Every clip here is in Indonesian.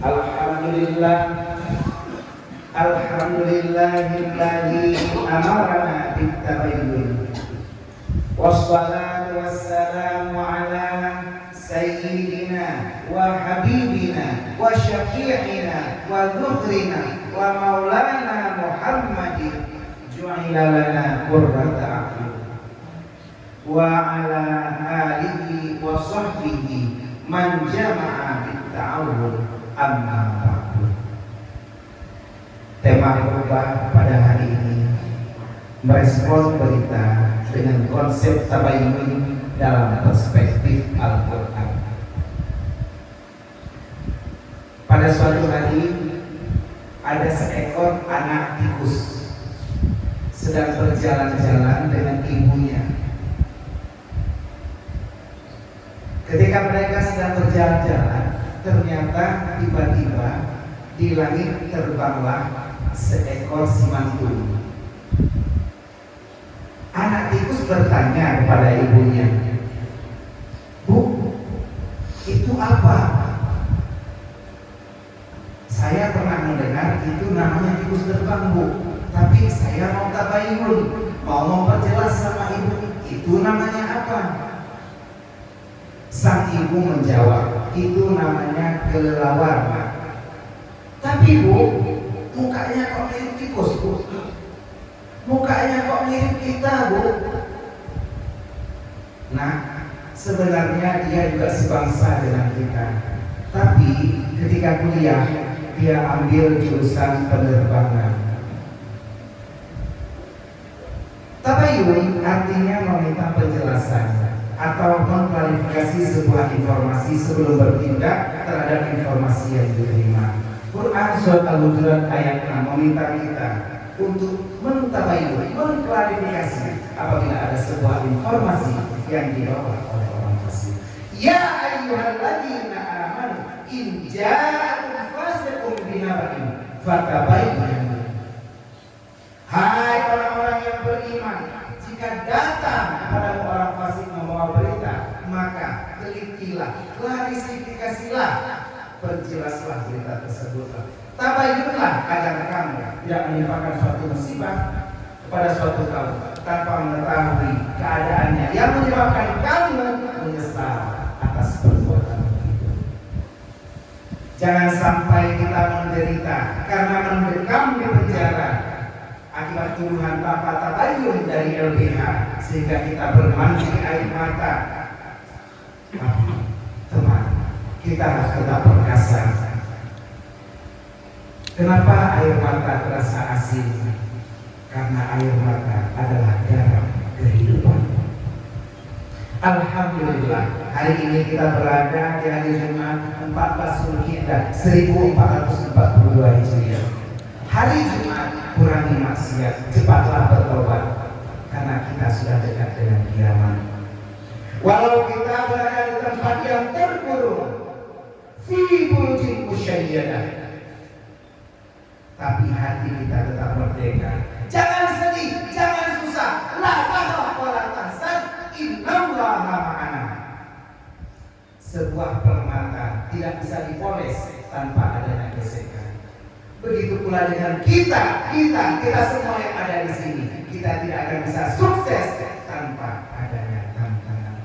Alhamdulillah, alhamdulillahilladzi amarna bittabayyun. Wassalatu wassalamu ala sayyidina wa habibina wa syafi'ina wa dhukrina wa maulana Muhammadin ju'ila lana qurrata a'yun wa ala alihi wa sahbihi man jama'a bitta'awun amma ba'du. Tema khutbah pada hari ini merespon berita dengan konsep tabayyun dalam perspektif Al-Quran. Pada suatu hari ada seekor anak tikus sedang berjalan-jalan dengan ibunya. Ketika mereka sedang berjalan-jalan, ternyata tiba-tiba di langit terbanglah seekor simantul. Anak tikus bertanya kepada ibunya, "Bu, itu apa?" "Saya pernah mendengar itu namanya tikus terbang, Bu. Tapi saya mau tabayyun, mau memperjelas sama ibu, itu namanya apa?" Sang ibu menjawab, "Itu namanya kelelawar, Pak." "Tapi Bu, mukanya kok mirip tikus, Bu? Mukanya kok mirip kita, Bu?" Nah, sebenarnya dia juga sebangsa dengan kita. Tapi ketika kuliah, dia ambil jurusan penerbangan. Tabayyun artinya meminta penjelasan atau mengklarifikasi sebuah informasi sebelum bertindak terhadap informasi yang diterima. Quran surat Al-Hujurat ayat 6 meminta kita untuk mentabayyun, mengklarifikasi apabila ada sebuah informasi yang dibawa oleh orang fasik. Ya ayyuhalladzina amanu in ja'akum fasiqun binaba'in fatabayyanu. Hai orang-orang yang beriman, jika datang kepada orang fasik membawa berita, maka telitilah, klarifikasilah, perjelaslah berita tersebut. Tabayyunlah agar kamu tidak menimpakan suatu musibah kepada suatu kaum tanpa mengetahui keadaannya yang menyebabkan kamu menyesal atas perbuatan itu. Jangan sampai kita menderita karena mendekam di penjara akibat tuduhan tanpa tabayyun dari LBH sehingga kita bermandi air mata. Tapi teman, kita harus tetap perkasa. Kenapa air mata terasa asin? Karena air mata adalah garam kehidupan. Alhamdulillah, hari ini kita berada di hari Jumat 14 Zulhijjah 1442 Hijriah. Hari Jumat, kurangi maksiat, cepatlah bertobat karena kita sudah dekat dengan kiamat. Walau kita berada di tempat yang terkurung, fi burujin musyayyadah, tapi hati kita tetap merdeka. Jangan sedih, jangan susah. La takhaf wa la tahzan, innallaha ma'ana. Sebuah permata tidak bisa dipoles tanpa adanya gesekan. Begitu pula dengan kita semua yang ada di sini. Kita tidak akan bisa sukses tanpa adanya tantangan.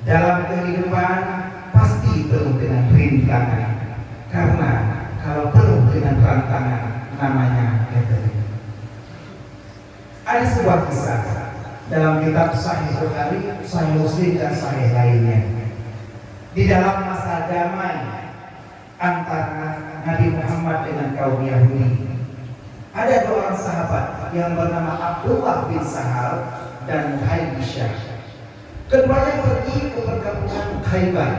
Dalam kehidupan pasti penuh dengan rintangan. Karena kalau penuh dengan tantangan namanya gathering. Ada sebuah kisah dalam kitab Sahih Bukhari, Sahih Muslim dan Sahih lainnya. Di dalam masa damai antara Nabi Muhammad dengan kaum Yahudi, ada dua orang sahabat yang bernama Abdullah bin Sahal dan Muhayyishah. Keduanya pergi ke perkampungan Khaybar,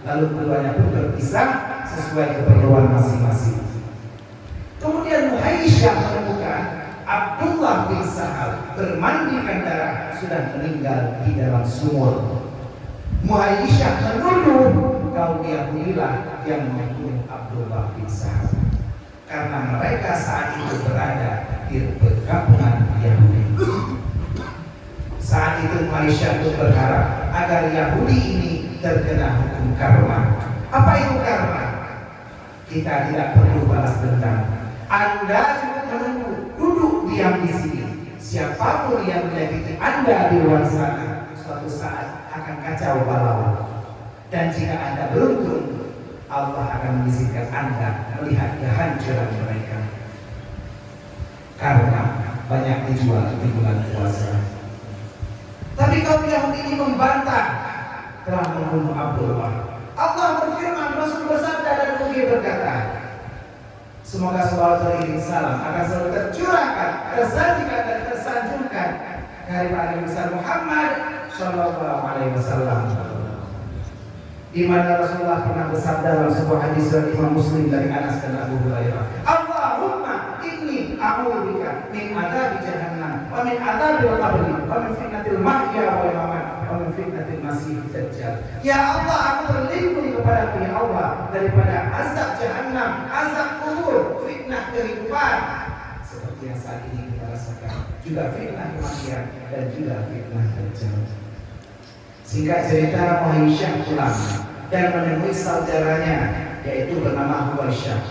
lalu keduanya pun berpisah sesuai keperluan masing-masing. Kemudian Muhayyishah menemukan Abdullah bin Sahal bermandikan darah sudah meninggal di dalam sumur. Muhayyishah menuduh kaum Yahudi lah yang membunuh Abdullah bin Sahal karena mereka saat itu berada di perkampungan Yahudi. Saat itu Muhayyishah pun berharap agar Yahudi ini terkena hukum karma Apa itu karma? Kita tidak perlu balas dendam. Anda cukup menunggu, duduk diam di sini. Siapapun yang menyakiti Anda di luar sana, suatu saat akan kacau balau. Dan jika Anda beruntung, Allah akan mengizinkan Anda melihat kehancuran mereka. Karena banyak dijual di bulan puasa. Tapi kaum Yahudi ini membantah telah membunuh Abdullah. Allah berfirman, Rasul bersabda dan Nabi berkata, semoga salawat beriring salam akan selalu tercurahkan, tersajikan dan tersanjungkan kepada Nabi besar Muhammad Sallallahu Alaihi Wasallam. Di mana Rasulullah pernah bersabda dalam sebuah hadis dari Imam Muslim dari Anas dan Abu Hurairah, Allahumma inni a'udzubika min adzabi jahannam wa min adzabil qabri wa min fitnatil mahya wal mamat wa min fitnatil masih dajjal. Ya Allah, aku berlindung kepadamu ya Allah daripada azab jahannam, azab kubur, fitnah kehidupan seperti yang saat ini kita rasakan, juga fitnah kematian dan juga fitnah dajjal. Singkat cerita, Muhaisyah pulang dan menemui saudaranya yaitu bernama Huwaisyah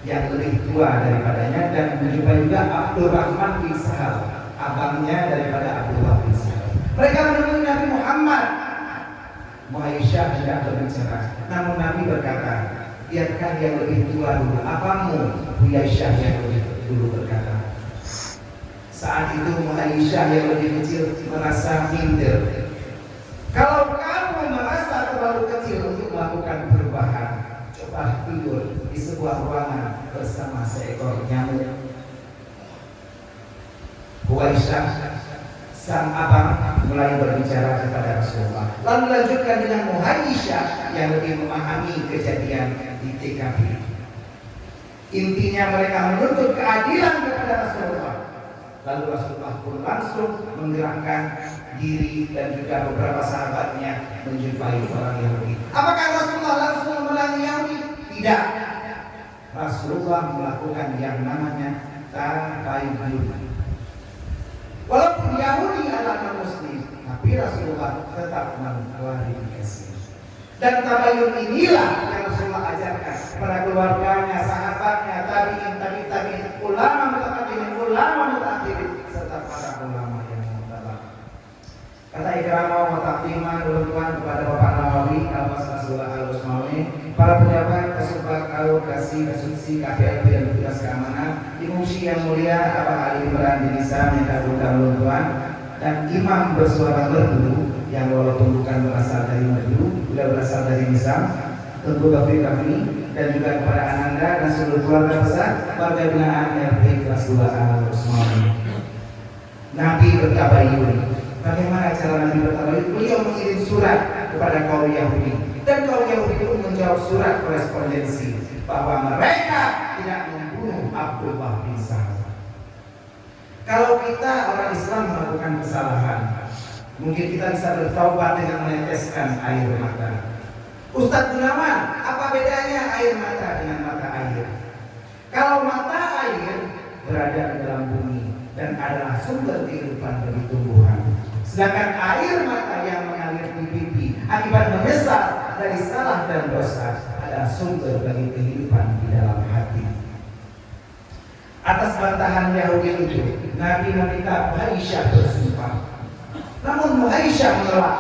yang lebih tua daripadanya, dan menjumpai juga Abdurrahman bin Sahal, abangnya daripada Abdullah bin Sahal. Mereka menemui Nabi Muhammad. Muhaisyah tidak berbicara, namun Nabi berkata, biarkan yang lebih tua dulu, apamu? Huwaisyah yang lebih dulu berkata. Saat itu Muhaisyah yang lebih kecil merasa minder. Kalau kamu merasa terlalu kecil untuk melakukan perubahan, coba tidur di sebuah ruangan bersama seekor nyamuk. Huwaisyah sang abang mulai berbicara kepada Rasulullah, lalu lanjutkan dengan Muhaisyah yang lebih memahami kejadian di TKP. Intinya mereka menuntut keadilan kepada Rasulullah. Lalu Rasulullah pun langsung menggerakkan diri dan juga beberapa sahabatnya menjumpai orang Yahudi. Apakah Rasulullah langsung memerangi Yahudi? Tidak. Rasulullah melakukan yang namanya tabayyun. Walaupun Yahudi adalah non-Muslim, tapi Rasulullah tetap mengklarifikasi. Dan tabayyun inilah yang Rasulullah ajarkan kepada keluarganya, sahabatnya, tabi'in, ulama mutaqaddimin, ulama mutaakhirin, serta para ulama yang mutabak. Kata Ikramah wa taqdiman uluntuan kepada Bapak Nawawi Al-Mas'asullah Al-Usmawi, para pejabat Kasubag Alokasi Kasubsi KPLP dan petugas keamanan, Ibu Syi yang mulia Abah Ali Imran bin Nisa minta uluntuan, dan imam bersuara merdu yang walaupun bukan berasal dari merdu, sudah berasal dari Nizam, tentu kami dan juga kepada Ananda dan seluruh keluarga besar warga binaan RT kelas 2 Al-Usmawi. Nabi bertabayyun. Bagaimana cara Nabi bertabayyun? Beliau mengirim surat kepada kaum Yahudi, dan kaum Yahudi itu menjawab surat korespondensi bahwa mereka tidak membunuh Abdullah bin Sahal. Kalau kita orang Islam melakukan kesalahan, mungkin kita bisa bertaubat dengan meneteskan air mata. Ustadz Gunawan, apa bedanya air mata dengan mata air? Kalau mata air berada di dalam bumi dan adalah sumber kehidupan bagi tumbuhan, sedangkan air mata yang mengalir di pipi akibat menyesal dari salah dan dosa adalah sumber bagi kehidupan di dalam hati. Atas bantahan Yahudi itu, Nabi meminta Muhaisyah bersumpah. Namun Muhaisyah menolak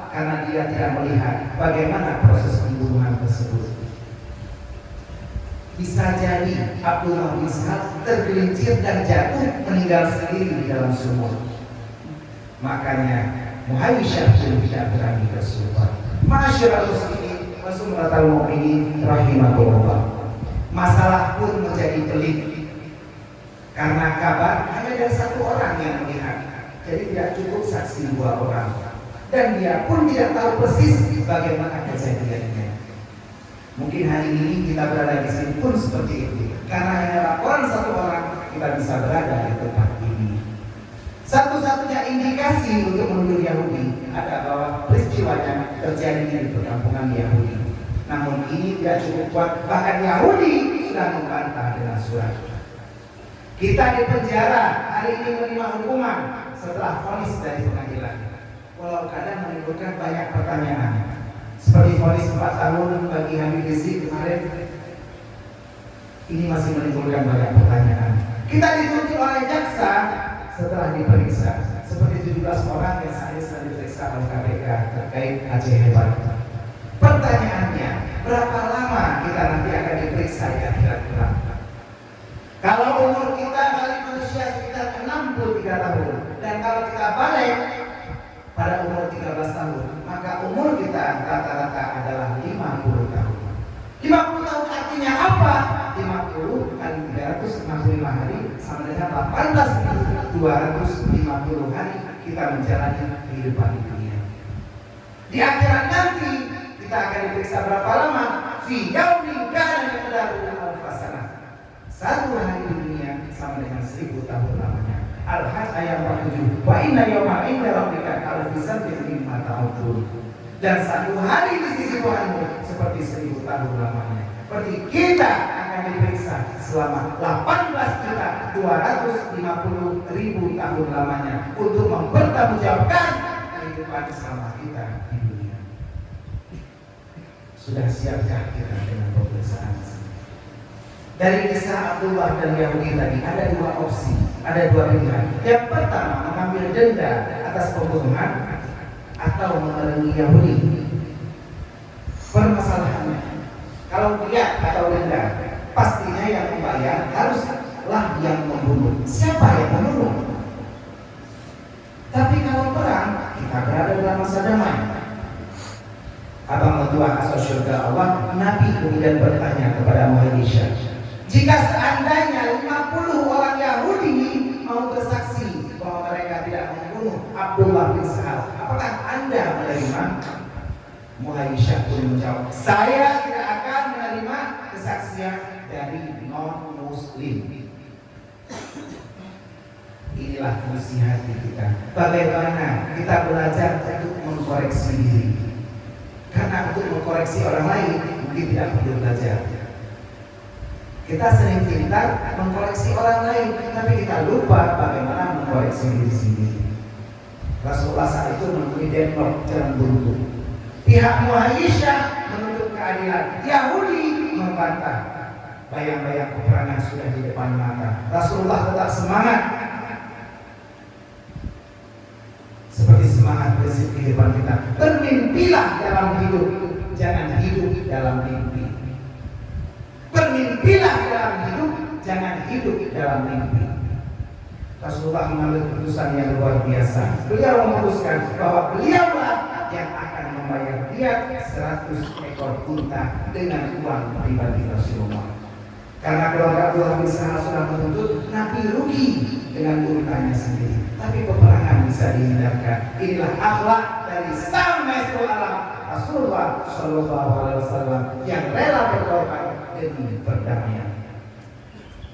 karena dia tidak melihat bagaimana proses pembunuhan tersebut. Bisa jadi Abdullah bin Sahal tergelincir dan jatuh meninggal sendiri di dalam sumur. Makanya Muhaisyah pun tidak berani bersumpah. Masyaallah muslimin wa sumratal mu'minin rahimahullah. Masalah pun menjadi pelik karena kabar hanya dari satu orang yang melihat, jadi tidak cukup saksi 2 orang, dan dia pun tidak tahu persis bagaimana kejadiannya. Mungkin hari ini kita berada di sini pun seperti itu, karena hanya laporan 1 orang kita bisa berada di tempat ini. Satu-satunya indikasi untuk menuduh Yahudi ada bahwa peristiwanya terjadi di perkampungan Yahudi. Namun ini tidak cukup kuat, bahkan Yahudi sudah membantah dengan surat. Kita di penjara hari ini menerima hukuman setelah vonis dari pengadilan. Walau kadang menimbulkan banyak pertanyaan, seperti divonis 4 tahun bagi Habib Rizik kemarin, ini masih menimbulkan banyak pertanyaan. Kita dituntut oleh jaksa setelah diperiksa seperti 17 orang yang saat ini sedang diperiksa oleh KPK terkait Aceh Hebat. Pertanyaannya, berapa lama kita nanti akan diperiksa di akhirat kelak? Kalau umur kita kali manusia sekitar 63 tahun, dan kalau kita balik pada umur 13 tahun, maka umur kita rata-rata adalah 50 tahun. 50 tahun artinya apa? 50 kali 365 hari sama dengan 18.250 hari kita menjalani kehidupan di dunia. Di akhirat nanti kita akan diperiksa berapa lama? Fi yaumin kana miqdaruhu alf sanah. Satu hari di dunia sama dengan 1000 tahun lamanya. Al-Hajj ayat 47. Wa inna yawma inda rabbika alfi sanatin mimma ta'udun. Dan satu hari di sisi Tuhanmu seperti 1000 tahun lamanya. Berarti kita akan diperiksa selama 18.250.000 tahun lamanya untuk mempertanggungjawabkan kehidupan selama kita di dunia. Sudah siapkah kita dengan pemeriksaan ini? Dari kisah Abdullah dan Yahudi tadi ada 2 opsi, ada 2 pilihan. Yang pertama, mengambil denda atas pembunuhan atau memerangi Yahudi. Permasalahannya, kalau dia atau denda, pastinya yang membayar haruslah yang membunuh. Siapa yang membunuh? Tapi kalau perang, kita berada dalam masa damai. Abang mentua asal surga Allah, Nabi kemudian bertanya kepada Muhammad, jika seandainya 50 orang Yahudi mau bersaksi bahwa mereka tidak membunuh Abdullah bin Sahal, apakah Anda menerima? Muhammad pun menjawab, saya tidak akan menerima kesaksian dari non-muslim. Inilah fungsi hati kita. Bagaimana kita belajar untuk mengkoreksi diri. Karena untuk mengkoreksi orang lain mungkin tidak perlu belajar. Kita sering pintar mengkoreksi orang lain, tapi kita lupa bagaimana mengkoreksi diri sendiri. Rasulullah saat itu menemui deadlock jalan buntu. Pihak Muhayyisah menuntut keadilan, Yahudi membantah. Bayang-bayang peperangan sudah di depan mata. Rasulullah tetap semangat. Seperti semangat prinsip kehidupan kita. Bermimpilah dalam hidup, jangan hidup dalam mimpi. Bermimpilah dalam hidup, jangan hidup dalam mimpi. Rasulullah mengambil keputusan yang luar biasa. Beliau memutuskan bahwa beliaulah yang akan membayar dia 100 ekor unta dengan uang pribadi Rasulullah. Karena keluarga Abdullah bin Sahal sudah menuntut, Nabi rugi dengan untanya sendiri. Tapi peperangan bisa dihindarkan. Inilah akhlak dari sang maestro alam Rasulullah Shallallahu Alaihi Wasallam yang rela berkorban demi perdamaian.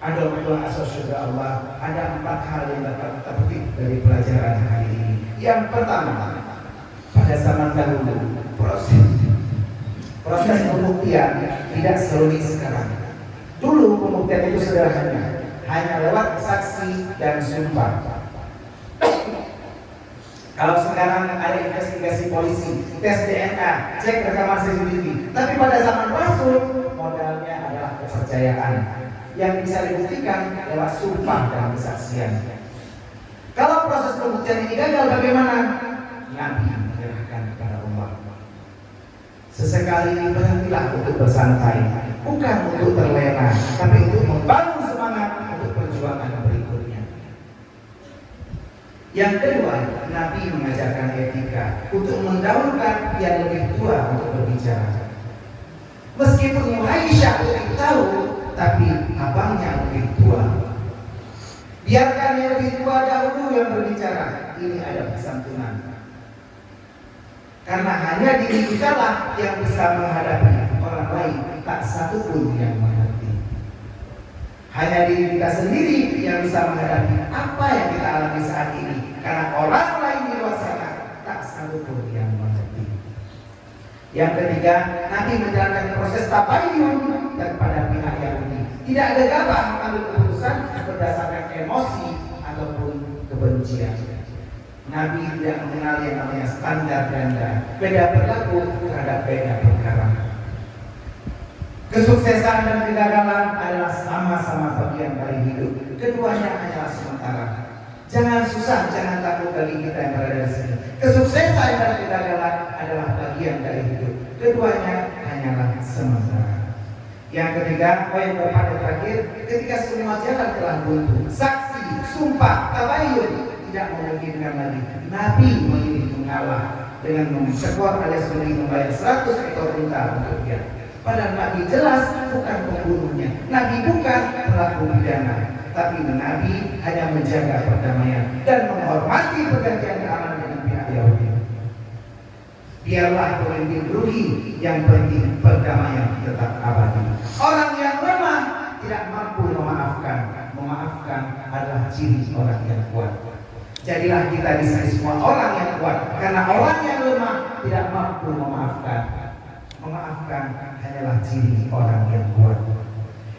Ada dua asal surga Allah. Ada 4 hal yang dapat kita petik dari pelajaran hari ini. Yang pertama, pada zaman dahulu proses pembuktian tidak serumit sekarang. Dulu pembuktian itu sederhana, hanya lewat saksi dan sumpah. Kalau sekarang ada investigasi polisi, tes DNA, cek rekaman CCTV. Tapi pada zaman Rasul, modalnya adalah kepercayaan yang bisa dibuktikan lewat sumpah dan kesaksian. Kalau proses pembuktian ini gagal, bagaimana? Nabi menyerahkan kepada Allah. Sesekali berhentilah untuk bersantai, bukan untuk terlena, tapi untuk membangun semangat untuk perjuangan berikutnya. Yang kedua, Nabi mengajarkan etika untuk mendahulukan yang lebih tua untuk berbicara. Meskipun Aisyah lebih tahu, tapi abangnya lebih tua. Biarkan yang lebih tua dahulu yang berbicara. Ini ada kesantunan. Karena hanya diri kitalah yang bisa menghadapi orang lain, tak satu pun yang mengerti. Hanya diri kita sendiri yang bisa menghadapi apa yang kita alami saat ini. Karena orang lain di luar sana tak satu pun yang mengerti. Yang ketiga, Nabi menjalankan proses tabayyun kepada pihak Yahudi. Tidak gegabah mengambil keputusan berdasarkan emosi ataupun kebencian. Nabi tidak mengenal yang namanya standar ganda. Beda berlaku terhadap beda perkara. Kesuksesan dan kegagalan adalah sama-sama bagian dari hidup. Keduanya hanyalah sementara. Jangan susah, jangan takut bagi kita yang berada di sini. Kesuksesan dan kegagalan adalah bagian dari hidup. Keduanya hanyalah sementara. Yang ketiga, poin keempat terakhir, ketika semua jalan telah buntu, saksi, sumpah, tabayun tidak memungkinkan lagi. Nabi memilih mengalah dengan mensekor alias membayar 100 ekor unta untuk dia. Padahal Nabi jelas bukan pembunuhnya, Nabi bukan pelaku pidana, tapi Nabi hanya menjaga perdamaian dan menghormati perjanjian keamanan dengan pihak Yahudi. Biarlah pemimpin rugi, yang penting perdamaian tetap abadi. Orang yang lemah tidak mampu memaafkan adalah ciri orang yang kuat. Jadilah kita di sini semua orang yang kuat, karena orang yang lemah tidak mampu memaafkan. Memaafkan hanyalah ciri orang yang kuat.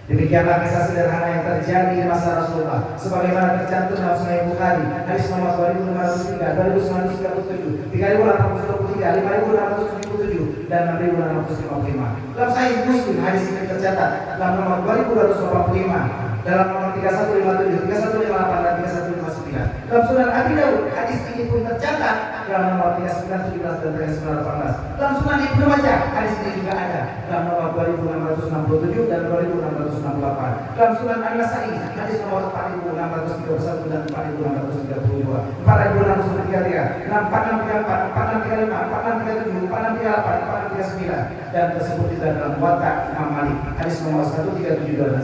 Demikianlah kisah sederhana yang terjadi di masa Rasulullah, sebagaimana tercantum dalam Sahih Bukhari, hadis nomor 2503, 2937, 3823, 5677, dan 6655. Dalam Sahih Muslim hadis ini tercatat dalam nomor 2245, dalam nomor 3157, 3158, dan 3159. Dalam Sunan Abi Daud hadis ini pun tercatat dalam nomor 3917 dan 3918. Dalam Sunan Ibnu Majah hadis ini juga ada dalam nomor 2667 dan 2668. Dalam Sunan An-Nasa'i hadis nomor 4631 dan 4632, 4633, 4634, 4635, 4637, 4638, 4639, dan tersebut juga dalam Muwatta Imam Malik hadis nomor 1372 dan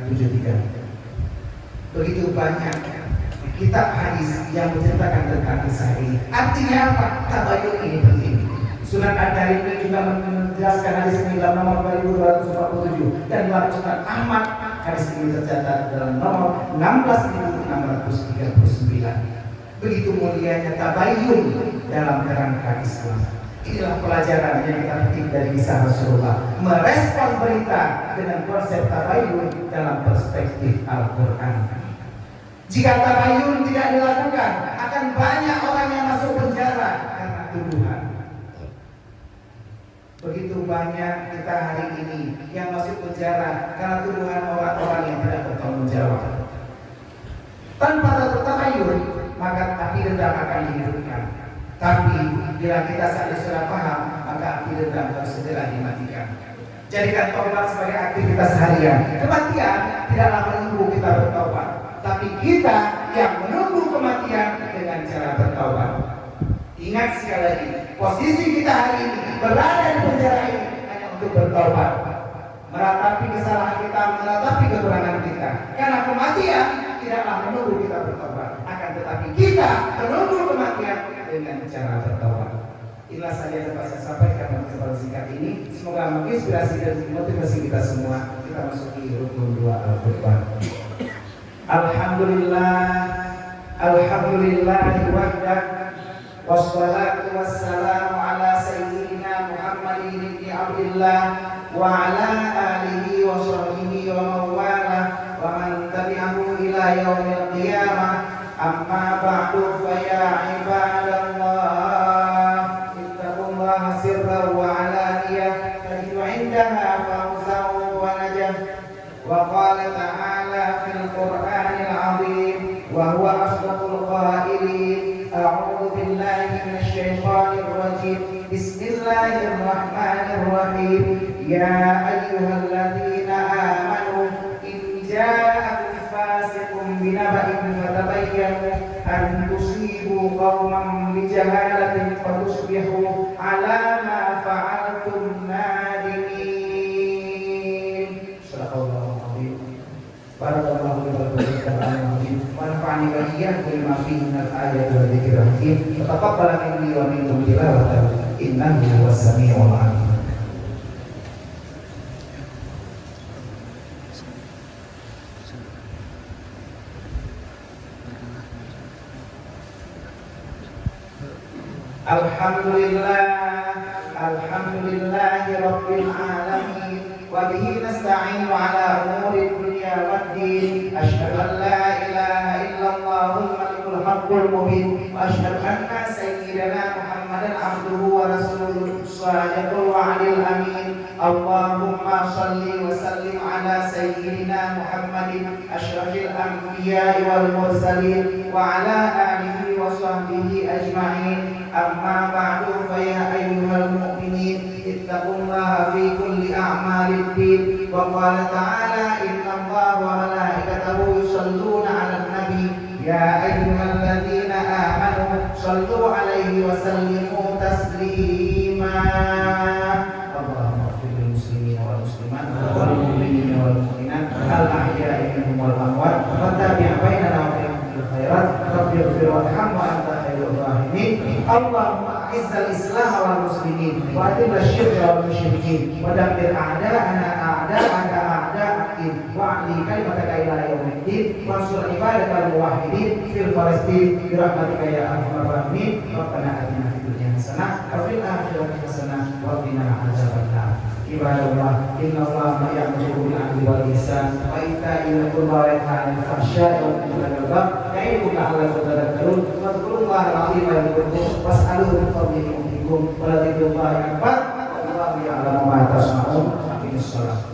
1373. Begitu banyak kitab hadis yang menceritakan tentang kisah ini. Artinya apa? Tabayun ini penting. Sunan Ad-Darimi juga menjelaskan hadis ini dalam nomor 2247, dan dalam Sunan Ahmad hadis ini tercatat dalam nomor 16639. Begitu mulianya tabayun dalam kerangka Islam. Inilah pelajaran yang kita petik dari kisah Rasulullah, merespon berita dengan konsep tabayun dalam perspektif Al-Quran. Jika tabayun tidak dilakukan, akan banyak orang yang masuk penjara karena tuduhan. Begitu banyak kita hari ini yang masuk penjara karena tuduhan orang-orang yang tidak bertanggung jawab. Tanpa tabayun, maka api dendam akan dihidupkan. Tapi bila kita sudah paham, maka api dendam harus segera dimatikan. Jadikan taubat sebagai aktivitas harian. Kematian tidaklah menunggu kita bertaubat, tapi kita yang menunggu kematian dengan cara bertaubat. Ingat sekali lagi, posisi kita hari ini berada di penjara ini hanya untuk bertaubat, meratapi kesalahan kita, meratapi kekurangan kita. Karena kematian tidaklah menunggu kita bertaubat, akan tetapi kita menunggu kematian dengan cara bertaubat. Inilah saja yang dapat saya sampaikan dalam kesempatan singkat ini. Semoga menginspirasi dan memotivasi kita semua. Kita masuki rukun 2 Al-Quran. Alhamdulillah, alhamdulillahi wahdah, wassalatu wassalamu ala sayyidina Muhammadin ibni Abdillah wa ala alihi wa sahbihi wa mawala wa man tabi'ahu ila yaumil qiyamah. Amma ba'du fa ya ibadallah, ittaqullaha sirran wa alaniyah, tajidu indaha fawzan wa najah. Wa qala ta'ala fil Qur'anil 'azim wa huwa asdaqul qailin. A'udzu billahi minasy syaithanir rajim. Bismillahirrahmanirrahim. Ya ayyuhalladzina amanu in ja'akum fasiqun binaba'in fatabayyanu an tusibu qauman bijahalatin fatusbihu 'ala ma fa'altum nadimin. Sadaqallahu adzim. Barakallahu li wa lakum. Manfa'ani wa iyyakum bima fihi minal ayati wa dzikril hakim. Taqabbal minni wa minkum tilawatahu innahu huwas samiul 'alim. Alhamdulillah, alhamdulillahi rabbil alamin, wa bihi nasta'inu ala umuri dunya waddin. Asyhadu an la ilaha illallahul malikul المقبول المبين وأشهد أن سيدنا محمدا عبده ورسوله الصادق الوعد الأمين اللهم صل وسلم على سيدنا محمد أشرف الأنبياء والمرسلين وعلى آله وصحبه أجمعين أما بعد فيا أيها المؤمنين اتقوا الله في كل أعمال الدين وقال تعالى إن الله وملائكته يصلون على النبي يا أيها الذين آمنوا صلوا عليه وسلموا تسليما اللهم اغفر للمسلمين والمسلمات والمؤمنين والمؤمنات الأحياء منهم والأموات وتابع بيننا وبينهم بالخيرات رب اغفر وارحم وأنت خير الراحمين اللهم أعز الإسلام والمسلمين وأذل الشرك والمشركين ودمر أعداءنا أعداءك أعداء الدين وأعلي كلمتك إلى يوم الدين وانصر عبادك الموحدين في فلسطين برحمتك يا أرحم الراحمين ربنا آتنا في الدنيا حسنة وفي الآخرة حسنة وقنا عذاب النار عباد الله إن الله يأمر بالعدل والإحسان وإيتاء ذي القربى وينهى عن الفحشاء والمنكر والبغي يعظكم لعلكم تذكرون واذكروا الله العظيم يذكركم واسألوه من فضله يؤتكم ولذكر الله أكبر والله يعلم ما تصنعون أقيموا الصلاة